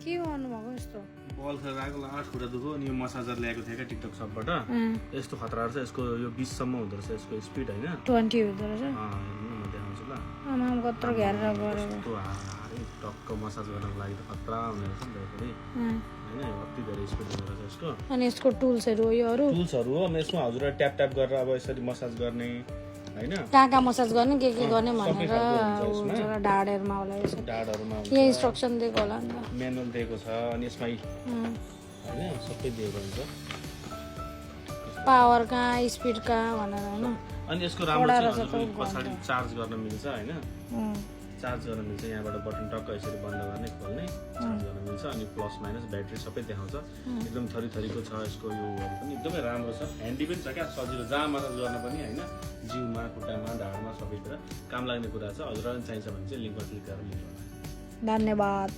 के गर्नु भएको यस्तो बल खेलेर आएको 8 खुट्टा दुख्यो अनि यो मसाजर ल्याएको थियो क्या टिकटक शपबाट यस्तो खतरा रहेछ यसको यो 20 सम्म हुँदो रहेछ यसको स्पिड हैन 20 हुँदो रहेछ हेर्नु म देखाउँछु ल आमा कत्रो घेरेर गरे यस्तो टक्क मसाज गर्नको लागि त खतरा हुने रहेछ नि त फेरि हैन कति धेरै स्पिड हुँदो रहेछ यसको अनि यसको टुल्सहरु हो योहरु टुल्सहरु हो यसमा हजुरले ट्याप ट्याप गरेर अब यसरी मसाज गर्ने हैन कहाँ मसाज गर्ने के गर्ने भनेर ढाडहरुमा होला यसो ढाडहरुमा यहाँ इन्स्ट्रक्सन दिएको होला नि त म्यानुअल दिएको छ अनि यसमा हैन सबै दिएको हुन्छ पावर कहाँ स्पिड कहाँ भनेर हैन अनि यसको राम्रो चाहिँ हजुरले पछाडी चार्ज गर्न मिल्छ हैन चार्ज गर्न मिल्छ यहाँबाट बटन टक्क यसरी बन्द गर्ने खोल्ने चार्ज गर्न मिल्छ अनि प्लस माइनस ब्याट्री सबै देखाउँछ एकदम थरीथरीको छ यसको यो पनि एकदमै राम्रो छ ह्यान्डी पनि छ क्या सजिलो जहाँ मसाज गर्न पनि हैन जिउमा खुट्टामा ढाडमा सबैतिर काम लाग्ने कुरा छ हजुरलाई चाहिन्छ भने चाहिँ लिंकमा क्लिक गरेर लिनु होला धन्यवाद